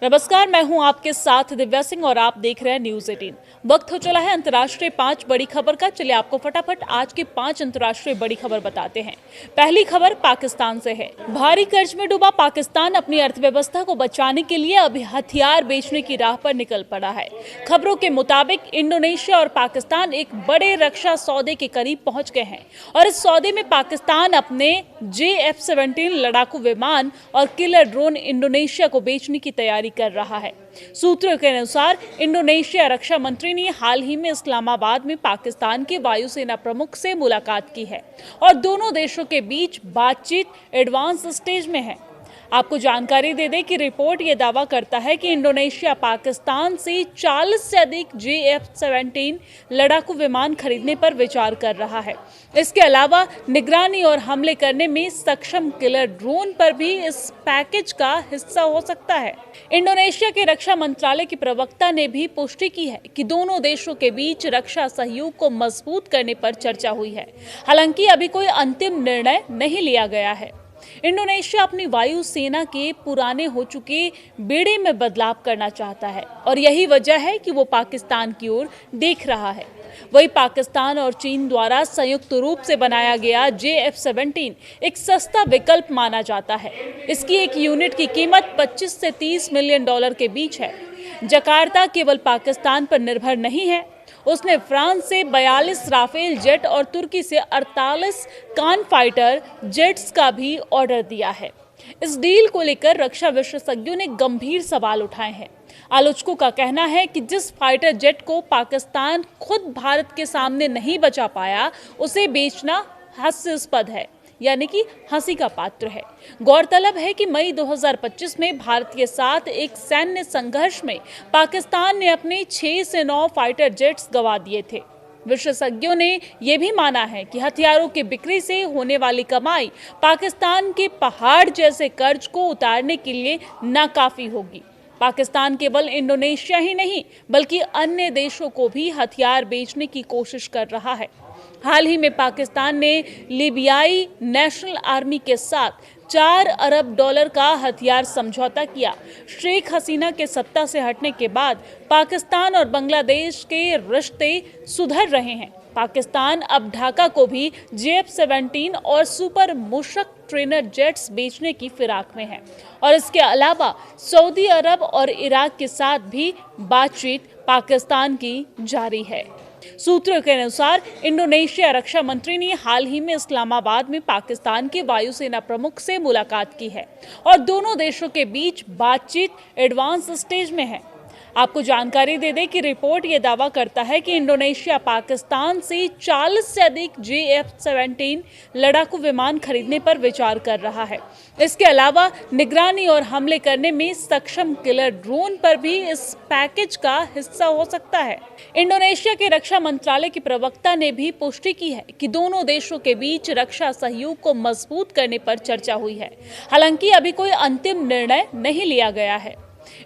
नमस्कार, मैं हूं आपके साथ दिव्या सिंह और आप देख रहे हैं न्यूज 18। वक्त हो चला है अंतर्राष्ट्रीय 5 बड़ी खबर का। चलिए आपको फटाफट आज की 5 अंतर्राष्ट्रीय बड़ी खबर बताते हैं। पहली खबर पाकिस्तान से है। भारी कर्ज में डूबा पाकिस्तान अपनी अर्थव्यवस्था को बचाने के लिए अब हथियार बेचने की राह पर निकल पड़ा है। खबरों के मुताबिक इंडोनेशिया और पाकिस्तान एक बड़े रक्षा सौदे के करीब पहुंच गए हैं और इस सौदे में पाकिस्तान अपने J-F-17 लड़ाकू विमान और किलर ड्रोन इंडोनेशिया को बेचने की तैयारी कर रहा है। सूत्रों के अनुसार इंडोनेशिया रक्षा मंत्री ने हाल ही में इस्लामाबाद में पाकिस्तान के वायुसेना प्रमुख से मुलाकात की है और दोनों देशों के बीच बातचीत एडवांस स्टेज में है। आपको जानकारी दे दें कि रिपोर्ट ये दावा करता है कि इंडोनेशिया पाकिस्तान से 40 से अधिक J-F-17 लड़ाकू विमान खरीदने पर विचार कर रहा है। इसके अलावा निगरानी और हमले करने में सक्षम किलर ड्रोन पर भी इस पैकेज का हिस्सा हो सकता है। इंडोनेशिया के रक्षा मंत्रालय के प्रवक्ता ने भी पुष्टि की है कि दोनों देशों के बीच रक्षा सहयोग को मजबूत करने पर चर्चा हुई है। हालांकि अभी कोई अंतिम निर्णय नहीं लिया गया है। इंडोनेशिया अपनी वायु सेना के पुराने हो चुके बेड़े में बदलाव करना चाहता है और यही वजह है कि वो पाकिस्तान की ओर देख रहा है। वही पाकिस्तान और चीन द्वारा संयुक्त रूप से बनाया गया J-F-17 एक सस्ता विकल्प माना जाता है। इसकी एक यूनिट की कीमत 25 से 30 मिलियन डॉलर के बीच है। जकार्ता केवल पाकिस्तान पर निर्भर नहीं है, उसने फ्रांस से 42 राफेल जेट और तुर्की से 48 कान फाइटर जेट्स का भी ऑर्डर दिया है। इस डील को लेकर रक्षा विशेषज्ञों ने गंभीर सवाल उठाए हैं। आलोचकों का कहना है कि जिस फाइटर जेट को पाकिस्तान खुद भारत के सामने नहीं बचा पाया, उसे बेचना हास्यास्पद है, यानी कि हंसी का पात्र है। गौरतलब है कि मई 2025 में भारत के साथ एक सैन्य संघर्ष में पाकिस्तान ने अपने 6 से 9 फाइटर जेट्स गंवा दिए थे। विशेषज्ञों ने यह भी माना है कि हथियारों की बिक्री से होने वाली कमाई पाकिस्तान के पहाड़ जैसे कर्ज को उतारने के लिए नाकाफी होगी। पाकिस्तान केवल इंडोनेशिया ही नहीं बल्कि अन्य देशों को भी हथियार बेचने की कोशिश कर रहा है। हाल ही में पाकिस्तान ने लीबियाई नेशनल आर्मी के साथ 4 अरब डॉलर का हथियार समझौता किया। शेख हसीना के सत्ता से हटने के बाद पाकिस्तान और बांग्लादेश के रिश्ते सुधर रहे हैं। पाकिस्तान अब ढाका को भी J-F-17 और सुपर मुशक ट्रेनर जेट्स बेचने की फिराक में है और इसके अलावा सऊदी अरब और इराक के साथ भी बातचीत पाकिस्तान की जारी है। सूत्रों के अनुसार इंडोनेशिया रक्षा मंत्री ने हाल ही में इस्लामाबाद में पाकिस्तान के वायुसेना प्रमुख से मुलाकात की है और दोनों देशों के बीच बातचीत एडवांस स्टेज में है। आपको जानकारी दे दें कि रिपोर्ट ये दावा करता है कि इंडोनेशिया पाकिस्तान से 40 से अधिक J-F-17 लड़ाकू विमान खरीदने पर विचार कर रहा है। इसके अलावा निगरानी और हमले करने में सक्षम किलर ड्रोन पर भी इस पैकेज का हिस्सा हो सकता है। इंडोनेशिया के रक्षा मंत्रालय के प्रवक्ता ने भी पुष्टि की है कि दोनों देशों के बीच रक्षा सहयोग को मजबूत करने पर चर्चा हुई है। हालांकि अभी कोई अंतिम निर्णय नहीं लिया गया है।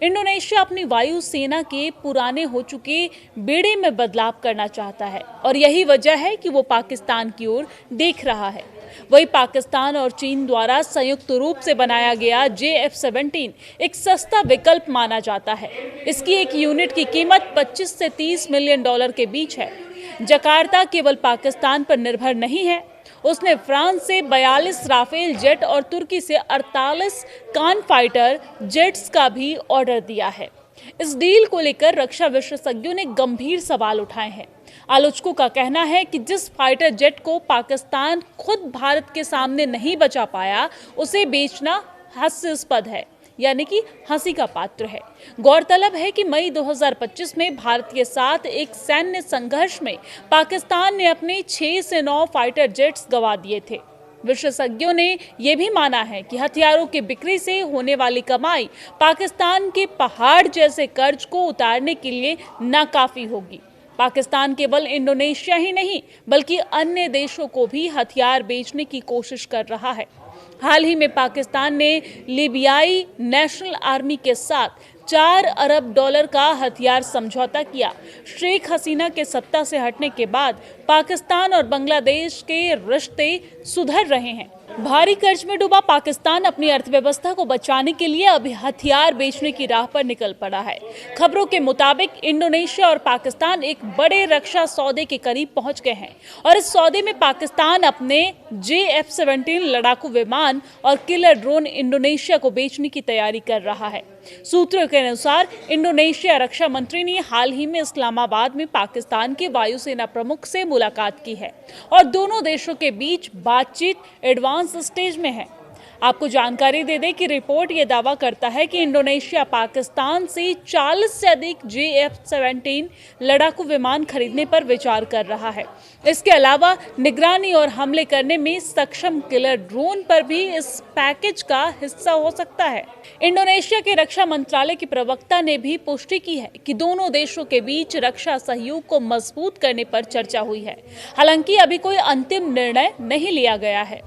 इंडोनेशिया अपनी वायु सेना के पुराने हो चुके बेड़े में बदलाव करना चाहता है और यही वजह है कि वो पाकिस्तान की ओर देख रहा है। वही पाकिस्तान और चीन द्वारा संयुक्त रूप से बनाया गया J-F-17 एक सस्ता विकल्प माना जाता है। इसकी एक यूनिट की कीमत 25 से 30 मिलियन डॉलर के बीच है। जकार्ता केवल पाकिस्तान पर निर्भर नहीं है, उसने फ्रांस से 42 राफेल जेट और तुर्की से 48 कान फाइटर जेट्स का भी ऑर्डर दिया है। इस डील को लेकर रक्षा विशेषज्ञों ने गंभीर सवाल उठाए हैं। आलोचकों का कहना है कि जिस फाइटर जेट को पाकिस्तान खुद भारत के सामने नहीं बचा पाया, उसे बेचना हास्यास्पद है, यानी कि हंसी का पात्र है। गौरतलब है कि मई 2025 में भारत के साथ एक सैन्य संघर्ष में पाकिस्तान ने अपने 6 से 9 फाइटर जेट्स गंवा दिए थे। विशेषज्ञों ने यह भी माना है कि हथियारों की बिक्री से होने वाली कमाई पाकिस्तान के पहाड़ जैसे कर्ज को उतारने के लिए नाकाफी होगी। पाकिस्तान केवल इंडोनेशिया ही नहीं बल्कि अन्य देशों को भी हथियार बेचने की कोशिश कर रहा है। हाल ही में पाकिस्तान ने लीबियाई नेशनल आर्मी के साथ 4 अरब डॉलर का हथियार समझौता किया। शेख हसीना के सत्ता से हटने के बाद पाकिस्तान और बांग्लादेश के रिश्ते सुधर रहे हैं भारी कर्ज में डूबा पाकिस्तान अपनी अर्थव्यवस्था को बचाने के लिए अब हथियार बेचने की राह पर निकल पड़ा है। खबरों के मुताबिक इंडोनेशिया और पाकिस्तान एक बड़े रक्षा सौदे के करीब पहुंच गए हैं और इस सौदे में पाकिस्तान अपने J-F-17 लड़ाकू विमान और किलर ड्रोन इंडोनेशिया को बेचने की तैयारी कर रहा है। सूत्रों के अनुसार इंडोनेशिया रक्षा मंत्री ने हाल ही में इस्लामाबाद में पाकिस्तान के वायुसेना प्रमुख से मुलाकात की है और दोनों देशों के बीच बातचीत एडवांस स्टेज में है। आपको जानकारी दे दें कि रिपोर्ट ये दावा करता है कि इंडोनेशिया पाकिस्तान से 40 से अधिक J-F-17 लड़ाकू विमान खरीदने पर विचार कर रहा है। इसके अलावा निगरानी और हमले करने में सक्षम किलर ड्रोन पर भी इस पैकेज का हिस्सा हो सकता है। इंडोनेशिया के रक्षा मंत्रालय के प्रवक्ता ने भी पुष्टि की है कि दोनों देशों के बीच रक्षा सहयोग को मजबूत करने पर चर्चा हुई है। हालांकि अभी कोई अंतिम निर्णय नहीं लिया गया है।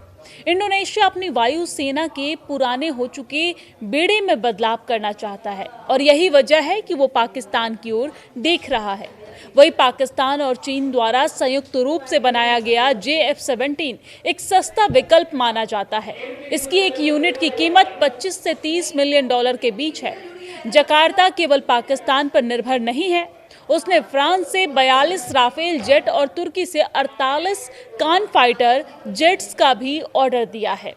इंडोनेशिया अपनी वायु सेना के पुराने हो चुके बेड़े में बदलाव करना चाहता है और यही वजह है कि वो पाकिस्तान की ओर देख रहा है। वही पाकिस्तान और चीन द्वारा संयुक्त रूप से बनाया गया J-F-17 एक सस्ता विकल्प माना जाता है। इसकी एक यूनिट की कीमत 25 से 30 मिलियन डॉलर के बीच है। जकार्ता केवल पाकिस्तान पर निर्भर नहीं है, उसने फ्रांस से 42 राफेल जेट और तुर्की से 48 कान फाइटर जेट्स का भी ऑर्डर दिया है।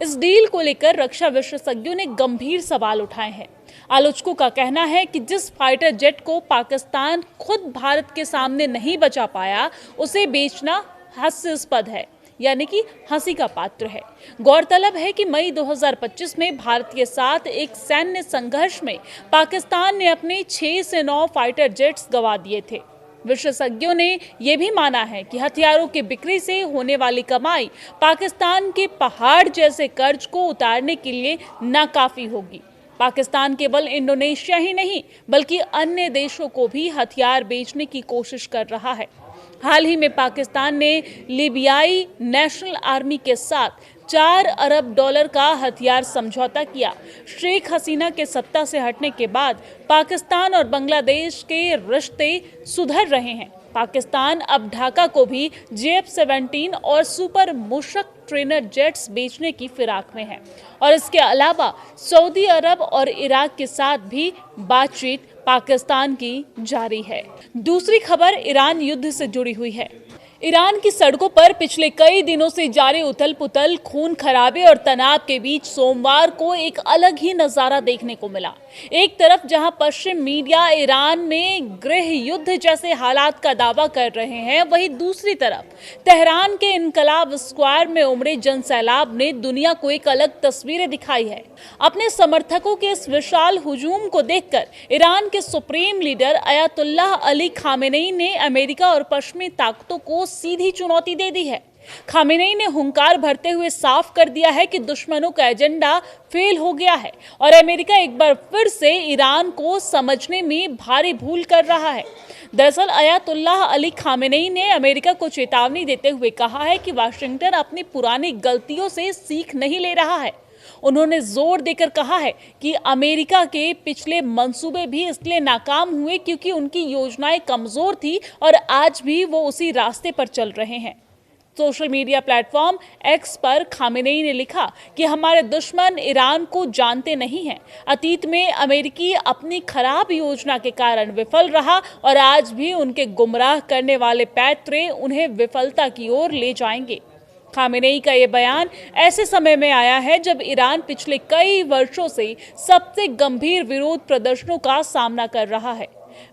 इस डील को लेकर रक्षा विशेषज्ञों ने गंभीर सवाल उठाए हैं। आलोचकों का कहना है कि जिस फाइटर जेट को पाकिस्तान खुद भारत के सामने नहीं बचा पाया, उसे बेचना हास्यास्पद है, यानी कि हंसी का पात्र है। गौरतलब है कि मई 2025 में भारत के साथ एक सैन्य संघर्ष में पाकिस्तान ने अपने 6 से 9 फाइटर जेट्स गंवा दिए थे। विशेषज्ञों ने यह भी माना है कि हथियारों की बिक्री से होने वाली कमाई पाकिस्तान के पहाड़ जैसे कर्ज को उतारने के लिए नाकाफी होगी। पाकिस्तान केवल इंडोनेशिया ही नहीं बल्कि अन्य देशों को भी हथियार बेचने की कोशिश कर रहा है। हाल ही में पाकिस्तान ने लीबियाई नेशनल आर्मी के साथ 4 अरब डॉलर का हथियार समझौता किया। शेख हसीना के सत्ता से हटने के बाद पाकिस्तान और बांग्लादेश के रिश्ते सुधर रहे हैं। पाकिस्तान अब ढाका को भी J-F-17 और सुपर मुशक ट्रेनर जेट्स बेचने की फिराक में है और इसके अलावा सऊदी अरब और इराक के साथ भी बातचीत पाकिस्तान की जारी है। दूसरी खबर ईरान युद्ध से जुड़ी हुई है। ईरान की सड़कों पर पिछले कई दिनों से जारी उथल पुथल, खून खराबे और तनाव के बीच सोमवार को एक अलग ही नजारा देखने को मिला। एक तरफ जहां पश्चिम मीडिया ईरान में गृह युद्ध जैसे हालात का दावा कर रहे हैं, वहीं दूसरी तरफ तेहरान के इनकलाब स्क्वायर में उमड़े जनसैलाब ने दुनिया को एक अलग तस्वीरें दिखाई है। अपने समर्थकों के इस विशाल हुजूम को देखकर ईरान के supreme leader Ayatollah Ali Khamenei ने अमेरिका और पश्चिमी ताकतों को सीधी चुनौती दे दी है। खामेनेई ने हुंकार भरते हुए साफ कर दिया है कि दुश्मनों का एजेंडा फेल हो गया है और अमेरिका एक बार फिर से ईरान को समझने में भारी भूल कर रहा है। दरअसल अयातुल्लाह अली खामेनेई ने अमेरिका को चेतावनी देते हुए कहा है कि वाशिंगटन अपनी पुरानी गलतियों से सीख नहीं ले रहा है। उन्होंने जोर देकर कहा है कि अमेरिका के पिछले मंसूबे भी इसलिए नाकाम हुए क्योंकि उनकी योजनाएं कमजोर थी और आज भी वो उसी रास्ते पर चल रहे हैं। सोशल मीडिया प्लेटफॉर्म एक्स पर खामेनेई ने लिखा कि हमारे दुश्मन ईरान को जानते नहीं हैं। अतीत में अमेरिकी अपनी खराब योजना के कारण विफल रहा और आज भी उनके गुमराह करने वाले पैंतरे उन्हें विफलता की ओर ले जाएंगे। खामेनेई का ये बयान ऐसे समय में आया है जब ईरान पिछले कई वर्षों से सबसे गंभीर विरोध प्रदर्शनों का सामना कर रहा है।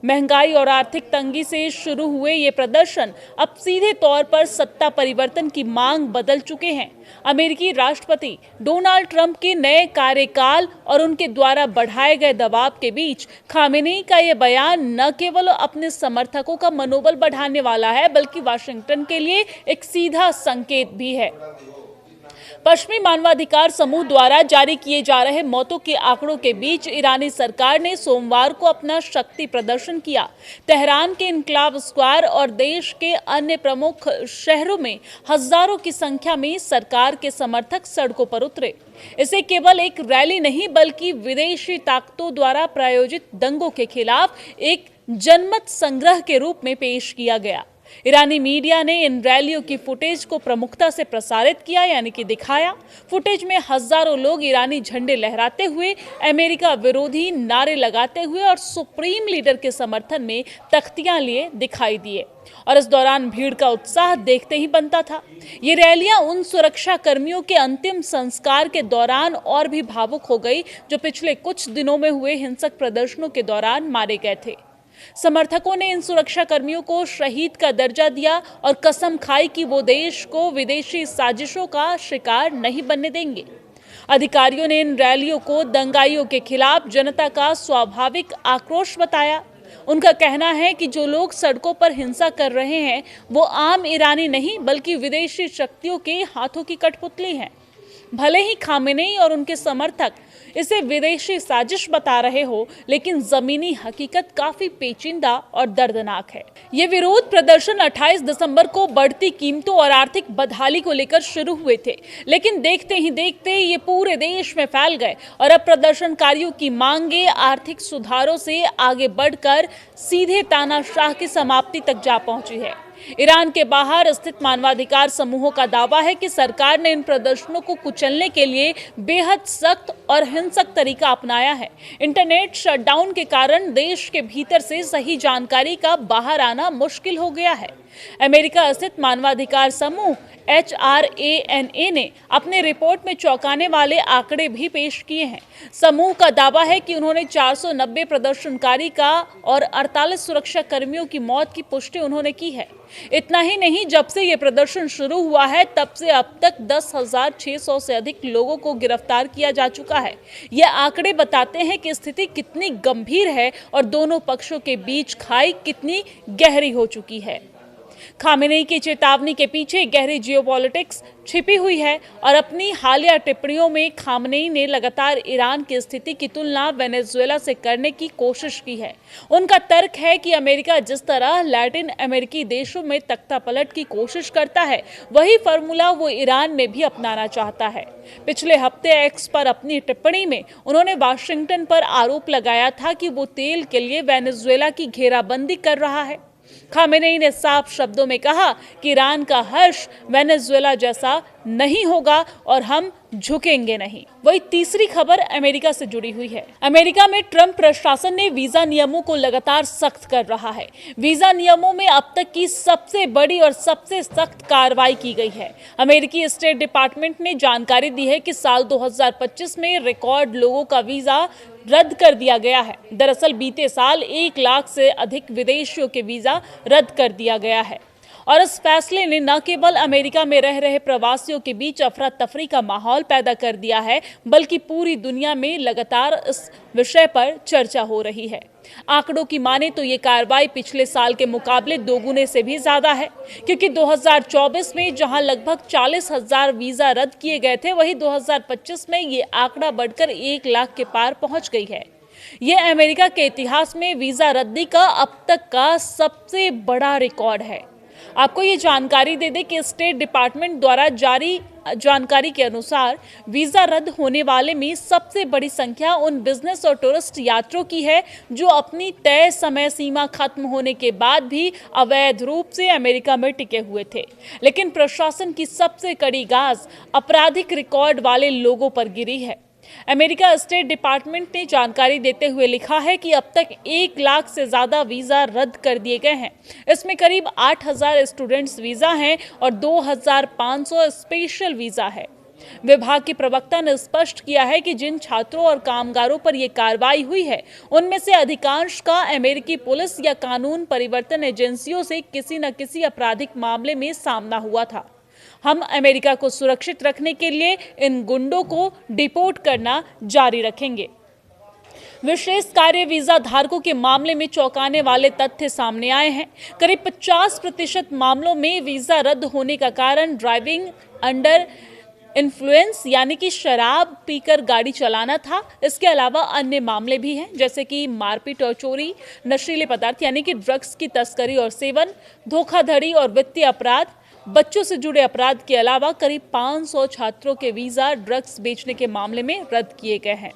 महंगाई और आर्थिक तंगी से शुरू हुए ये प्रदर्शन अब सीधे तौर पर सत्ता परिवर्तन की मांग बदल चुके हैं। अमेरिकी राष्ट्रपति डोनाल्ड ट्रंप के नए कार्यकाल और उनके द्वारा बढ़ाए गए दबाव के बीच खामेनेई का ये बयान न केवल अपने समर्थकों का मनोबल बढ़ाने वाला है बल्कि वाशिंगटन के लिए एक सीधा संकेत भी है। पश्चिमी मानवाधिकार समूह द्वारा जारी किए जा रहे मौतों के आंकड़ों के बीच ईरानी सरकार ने सोमवार को अपना शक्ति प्रदर्शन किया। तेहरान के इनकलाब स्क्वायर और देश के अन्य प्रमुख शहरों में हजारों की संख्या में सरकार के समर्थक सड़कों पर उतरे। इसे केवल एक रैली नहीं बल्कि विदेशी ताकतों द्वारा प्रायोजित दंगों के खिलाफ एक जनमत संग्रह के रूप में पेश किया गया। ईरानी मीडिया ने इन रैलियों की फुटेज को प्रमुखता से प्रसारित किया, यानी कि दिखाया। फुटेज में हजारों लोग ईरानी झंडे लहराते हुए, अमेरिका विरोधी नारे लगाते हुए और सुप्रीम लीडर के समर्थन में तख्तियां लिए दिखाई दिए और इस दौरान भीड़ का उत्साह देखते ही बनता था। ये रैलियां उन सुरक्षा कर्मियों के अंतिम संस्कार के दौरान और भी भावुक हो गई जो पिछले कुछ दिनों में हुए हिंसक प्रदर्शनों के दौरान मारे गए थे। समर्थकों ने इन सुरक्षा कर्मियों को शहीद का दर्जा दिया और कसम खाई कि वो देश को विदेशी साजिशों का शिकार नहीं बनने देंगे। अधिकारियों ने इन रैलियों को दंगाइयों के खिलाफ जनता का स्वाभाविक आक्रोश बताया। उनका कहना है कि जो लोग सड़कों पर हिंसा कर रहे हैं वो आम ईरानी नहीं बल्कि विदेशी शक्तियों के हाथों की कठपुतली हैं। भले ही खामेनेई और उनके समर्थक इसे विदेशी साजिश बता रहे हो, लेकिन जमीनी हकीकत काफी पेचीदा और दर्दनाक है। ये विरोध प्रदर्शन 28 दिसंबर को बढ़ती कीमतों और आर्थिक बदहाली को लेकर शुरू हुए थे, लेकिन देखते ही देखते ये पूरे देश में फैल गए और अब प्रदर्शनकारियों की मांगे आर्थिक सुधारों से आगे बढ़कर सीधे तानाशाह की समाप्ति तक जा पहुंची है। ईरान के बाहर स्थित मानवाधिकार समूहों का दावा है कि सरकार ने इन प्रदर्शनों को कुचलने के लिए बेहद सख्त और हिंसक तरीका अपनाया है। इंटरनेट शटडाउन के कारण देश के भीतर से सही जानकारी का बाहर आना मुश्किल हो गया है। अमेरिका स्थित मानवाधिकार समूह HRANA ने अपने रिपोर्ट में चौंकाने वाले आंकड़े भी पेश किए हैं। समूह का दावा है कि उन्होंने 490 प्रदर्शनकारी का और 48 सुरक्षा कर्मियों की मौत की पुष्टि उन्होंने की है। इतना ही नहीं, जब से ये प्रदर्शन शुरू हुआ है तब से अब तक 10,600 से अधिक लोगों को गिरफ्तार किया जा चुका है। ये आंकड़े बताते हैं कि स्थिति कितनी गंभीर है और दोनों पक्षों के बीच खाई कितनी गहरी हो चुकी है। खामेनेई की चेतावनी के पीछे गहरी जियोपॉलिटिक्स छिपी हुई है और अपनी हालिया टिप्पणियों में खामेनेई ने लगातार ईरान की स्थिति की तुलना वेनेजुएला से करने की कोशिश की है। उनका तर्क है कि अमेरिका जिस तरह लैटिन अमेरिकी देशों में तख्तापलट की कोशिश करता है, वही फार्मूला वो ईरान में भी अपनाना चाहता है। पिछले हफ्ते एक्स पर अपनी टिप्पणी में उन्होंने वाशिंगटन पर आरोप लगाया था कि वो तेल के लिए वेनेजुएला की घेराबंदी कर रहा है। खामेनेई ने साफ शब्दों में कहा कि ईरान का हर्ष वेनेजुएला जैसा नहीं होगा और हम झुकेंगे नहीं। वही तीसरी खबर अमेरिका से जुड़ी हुई है। अमेरिका में ट्रंप प्रशासन ने वीजा नियमों को लगातार सख्त कर रहा है। वीजा नियमों में अब तक की सबसे बड़ी और सबसे सख्त कार्रवाई की गई है। अमेरिकी स्टेट डिपार्टमेंट ने जानकारी दी है कि साल 2025 में रिकॉर्ड लोगों का वीजा रद्द कर दिया गया है। दरअसल बीते साल 1 लाख से अधिक विदेशियों के वीजा रद्द कर दिया गया है और इस फैसले ने न केवल अमेरिका में रह रहे प्रवासियों के बीच अफरा तफरी का माहौल पैदा कर दिया है, बल्कि पूरी दुनिया में लगातार इस विषय पर चर्चा हो रही है। आंकड़ों की माने तो ये कार्रवाई पिछले साल के मुकाबले दोगुने से भी ज्यादा है, क्योंकि 2024 में जहां लगभग 40,000 वीजा रद्द किए गए थे, वहीं 2025 में ये आंकड़ा बढ़कर 1 लाख के पार पहुंच गई है। यह अमेरिका के इतिहास में वीजा रद्दी का अब तक का सबसे बड़ा रिकॉर्ड है। आपको ये जानकारी दे दें कि स्टेट डिपार्टमेंट द्वारा जारी जानकारी के अनुसार वीजा रद्द होने वाले में सबसे बड़ी संख्या उन बिजनेस और टूरिस्ट यात्रियों की है जो अपनी तय समय सीमा खत्म होने के बाद भी अवैध रूप से अमेरिका में टिके हुए थे। लेकिन प्रशासन की सबसे कड़ी गाज आपराधिक रिकॉर्ड वाले लोगों पर गिरी है। अमेरिका स्टेट डिपार्टमेंट ने जानकारी देते हुए लिखा है कि अब तक 1 लाख से ज्यादा वीजा रद्द कर दिए गए हैं। इसमें करीब 8,000 स्टूडेंट्स वीजा हैं और 2,500 स्पेशल वीजा है। विभाग के प्रवक्ता ने स्पष्ट किया है कि जिन छात्रों और कामगारों पर यह कार्रवाई हुई है, उनमें से अधिकांश का अमेरिकी पुलिस या कानून परिवर्तन एजेंसियों से किसी न किसी आपराधिक मामले में सामना हुआ था। हम अमेरिका को सुरक्षित रखने के लिए इन गुंडों को डिपोर्ट करना जारी रखेंगे। विशेष कार्य वीजा धारकों के मामले में चौंकाने वाले तथ्य सामने आए हैं। करीब 50% मामलों में वीजा रद्द होने का कारण ड्राइविंग अंडर इन्फ्लुएंस यानी कि शराब पीकर गाड़ी चलाना था। इसके अलावा अन्य मामले भी हैं, जैसे कि मारपीट और चोरी, नशीले पदार्थ यानी कि ड्रग्स की तस्करी और सेवन, धोखाधड़ी और वित्तीय अपराध, बच्चों से जुड़े अपराध के अलावा करीब 500 छात्रों के वीजा ड्रग्स बेचने के मामले में रद्द किए गए हैं।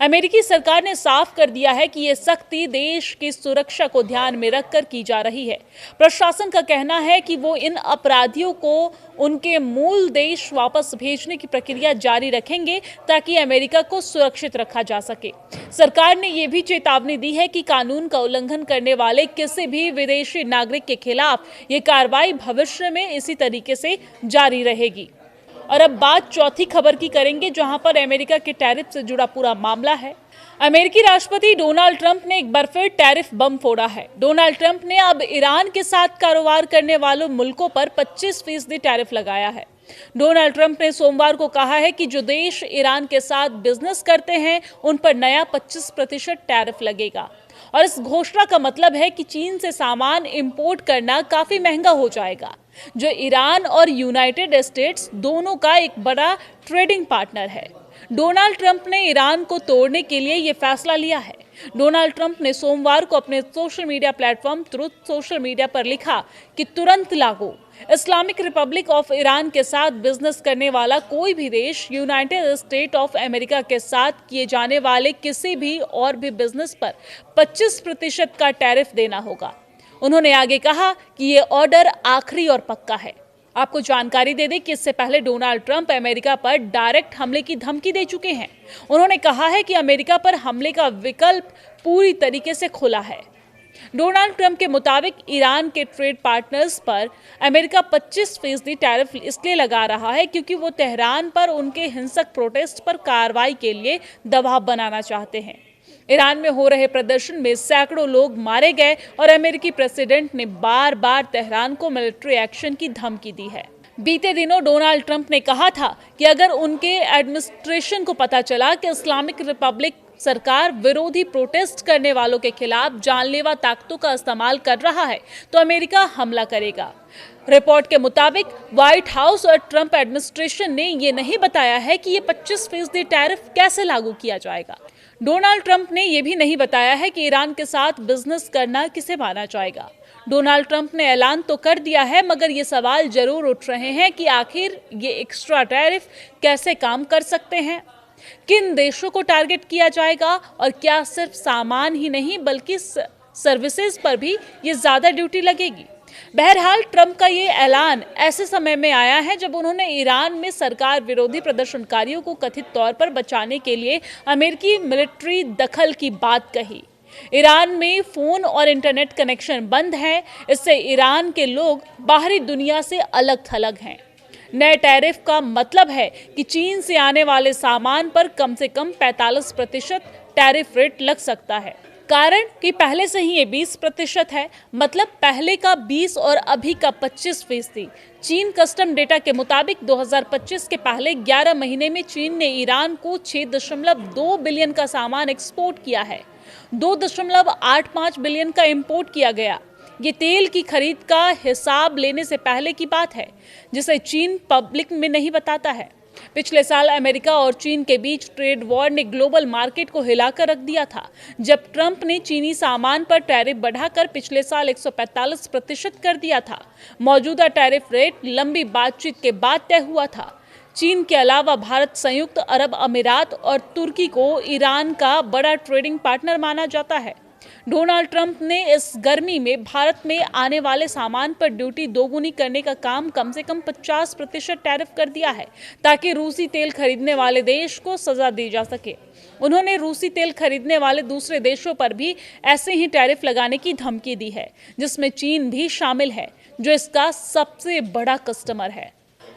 अमेरिकी सरकार ने साफ कर दिया है कि ये सख्ती देश की सुरक्षा को ध्यान में रखकर की जा रही है। प्रशासन का कहना है कि वो इन अपराधियों को उनके मूल देश वापस भेजने की प्रक्रिया जारी रखेंगे ताकि अमेरिका को सुरक्षित रखा जा सके। सरकार ने यह भी चेतावनी दी है कि कानून का उल्लंघन करने वाले किसी भी विदेशी नागरिक के खिलाफ ये कार्रवाई भविष्य में इसी तरीके से जारी रहेगी। और अब बात चौथी खबर की करेंगे, जहां पर अमेरिका के टैरिफ से जुड़ा पूरा मामला है। अमेरिकी राष्ट्रपति डोनाल्ड ट्रंप ने एक बार फिर टैरिफ बम फोड़ा है। डोनाल्ड ट्रंप ने अब ईरान के साथ कारोबार करने वालों मुल्कों पर 25% टैरिफ लगाया है। डोनाल्ड ट्रंप ने सोमवार को कहा है कि जो देश ईरान के साथ बिजनेस करते हैं उन पर नया 25% टैरिफ लगेगा। और इस घोषणा का मतलब है कि चीन से सामान इंपोर्ट करना काफी महंगा हो जाएगा, जो ईरान और यूनाइटेड स्टेट्स दोनों का एक बड़ा ट्रेडिंग पार्टनर है। डोनाल्ड ट्रंप ने ईरान को तोड़ने के लिए यह फैसला लिया है। डोनाल्ड ट्रंप ने सोमवार को अपने social media platform truth social media पर लिखा कि तुरंत लागू। इस्लामिक रिपब्लिक ऑफ ईरान के साथ बिजनेस करने वाला कोई भी देश यूनाइटेड स्टेट ऑफ अमेरिका के साथ किए जाने वाले किसी भी और भी बिजनेस पर 25% का टैरिफ देना होगा। उन्होंने आगे कहा कि ये ऑर्डर आखिरी और पक्का है। आपको जानकारी दे दें कि इससे पहले डोनाल्ड ट्रंप अमेरिका पर डायरेक्ट हमले की धमकी दे चुके हैं। उन्होंने कहा है कि अमेरिका पर हमले का विकल्प पूरी तरीके से खुला है। डोनाल्ड ट्रंप के मुताबिक ईरान के ट्रेड पार्टनर्स पर अमेरिका 25% टैरिफ इसलिए लगा रहा है क्योंकि वो तेहरान पर उनके हिंसक प्रोटेस्ट पर कार्रवाई के लिए दबाव बनाना चाहते हैं। ईरान में हो रहे प्रदर्शन में सैकड़ों लोग मारे गए और अमेरिकी प्रेसिडेंट ने बार बार तेहरान को मिलिट्री एक्शन की धमकी दी है। बीते दिनों डोनाल्ड ट्रंप ने कहा था कि अगर उनके एडमिनिस्ट्रेशन को पता चला कि इस्लामिक रिपब्लिक सरकार विरोधी प्रोटेस्ट करने वालों के खिलाफ जानलेवा ताकतों का इस्तेमाल कर रहा है तो अमेरिका हमला करेगा। रिपोर्ट के मुताबिक व्हाइट हाउस और ट्रंप एडमिनिस्ट्रेशन ने यह नहीं बताया है कि ये 25% टैरिफ कैसे लागू किया जाएगा। डोनाल्ड ट्रंप ने यह भी नहीं बताया है कि ईरान के साथ बिजनेस करना किसे माना जाएगा। डोनाल्ड ट्रंप ने ऐलान तो कर दिया है, मगर ये सवाल जरूर उठ रहे हैं कि आखिर ये एक्स्ट्रा टैरिफ कैसे काम कर सकते हैं, किन देशों को टारगेट किया जाएगा और क्या सिर्फ सामान ही नहीं बल्कि सर्विसेज पर भी ये ज्यादा ड्यूटी लगेगी। बहरहाल ट्रंप का ये ऐलान ऐसे समय में आया है जब उन्होंने ईरान में सरकार विरोधी प्रदर्शनकारियों को कथित तौर पर बचाने के लिए अमेरिकी मिलिट्री दखल की बात कही। ईरान में फोन और इंटरनेट कनेक्शन बंद है, इससे ईरान के लोग बाहरी दुनिया से अलग थलग हैं। नए टैरिफ का मतलब है कि चीन से आने वाले सामान पर कम से कम 45% टैरिफ रेट लग सकता है। कारण कि पहले से ही ये 20% है, मतलब पहले का 20 और अभी का 25%। चीन कस्टम डेटा के मुताबिक 2025 के पहले 11 महीने में चीन ने ईरान को 6.2 बिलियन का सामान एक्सपोर्ट किया है। 2.85 बिलियन का इंपोर्ट किया गया। ये तेल की खरीद का हिसाब लेने से पहले की बात है, जिसे चीन पब्लिक में नहीं बताता है। पिछले साल अमेरिका और चीन के बीच ट्रेड वॉर ने ग्लोबल मार्केट को हिलाकर रख दिया था, जब ट्रंप ने चीनी सामान पर टैरिफ बढ़ाकर पिछले साल 145% कर दिया था। मौजूदा टैरिफ रेट लंबी बातचीत के बाद तय हुआ था। चीन के अलावा भारत, संयुक्त अरब अमीरात और तुर्की को ईरान का बड़ा ट्रेडिंग पार्टनर माना जाता है। डोनाल्ड ट्रंप ने इस गर्मी में भारत में आने वाले सामान पर ड्यूटी दोगुनी करने का काम कम से कम 50% टैरिफ कर दिया है, ताकि रूसी तेल खरीदने वाले देश को सजा दी जा सके। उन्होंने रूसी तेल खरीदने वाले दूसरे देशों पर भी ऐसे ही टैरिफ लगाने की धमकी दी है, जिसमें चीन भी शामिल है, जो इसका सबसे बड़ा कस्टमर है।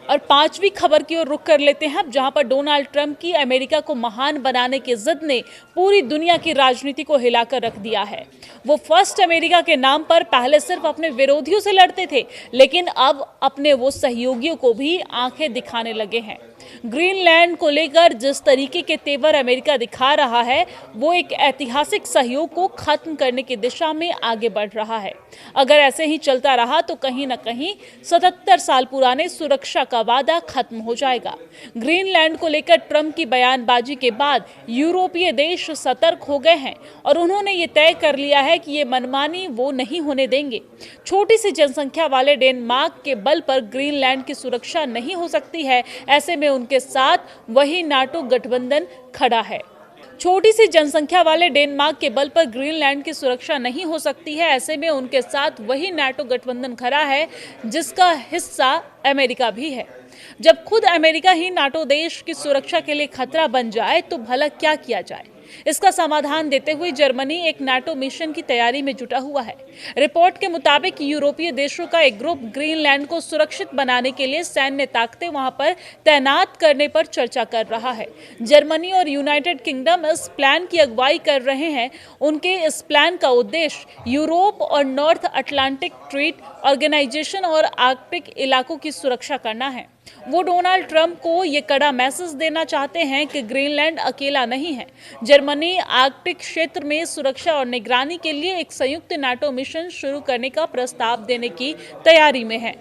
और पांचवी खबर की ओर रुख कर लेते हैं, जहां पर डोनाल्ड ट्रंप की अमेरिका को महान बनाने की जिद ने पूरी दुनिया की राजनीति को हिलाकर रख दिया है। वो फर्स्ट अमेरिका के नाम पर पहले सिर्फ अपने विरोधियों से लड़ते थे, लेकिन अब अपने वो सहयोगियों को भी आंखें दिखाने लगे हैं। ग्रीनलैंड को लेकर जिस तरीके के तेवर अमेरिका दिखा रहा है, वो एक ऐतिहासिक सहयोग को खत्म करने की दिशा में आगे बढ़ रहा है। अगर ऐसे ही चलता रहा तो कहीं न कहीं 77 साल पुराने सुरक्षा का वादा खत्म हो जाएगा। ग्रीनलैंड को लेकर ट्रंप की बयानबाजी के बाद यूरोपीय देश सतर्क हो गए हैं और उन्होंने ये तय कर लिया है कि ये मनमानी वो नहीं होने देंगे। छोटी सी जनसंख्या वाले डेनमार्क के बल पर ग्रीनलैंड की सुरक्षा नहीं हो सकती है। ऐसे में उनके साथ वही नाटो गठबंधन खड़ा है। छोटी सी जनसंख्या वाले डेनमार्क के बल पर ग्रीनलैंड की सुरक्षा नहीं हो सकती है। ऐसे में उनके साथ वही नाटो गठबंधन खड़ा है जिसका हिस्सा अमेरिका भी है। जब खुद अमेरिका ही नाटो देश की सुरक्षा के लिए खतरा बन जाए तो भला क्या किया जाए? इसका समाधान देते हुए जर्मनी एक नाटो मिशन की तैयारी में जुटा हुआ है। रिपोर्ट के मुताबिक यूरोपीय देशों का एक ग्रुप ग्रीनलैंड को सुरक्षित बनाने के लिए सैन्य ताकतें वहां पर तैनात करने पर चर्चा कर रहा है। जर्मनी और यूनाइटेड किंगडम इस प्लान की अगुवाई कर रहे हैं। उनके इस प्लान का उद्देश्य यूरोप और नॉर्थ अटलांटिक ट्रीटी ऑर्गेनाइजेशन और आर्कटिक इलाकों की सुरक्षा करना है। वो डोनाल्ड ट्रंप को ये कड़ा मैसेज देना चाहते हैं कि ग्रीनलैंड अकेला नहीं है। जर्मनी आर्कटिक क्षेत्र में सुरक्षा और निगरानी के लिए एक संयुक्त नाटो मिशन शुरू करने का प्रस्ताव देने की तैयारी में है।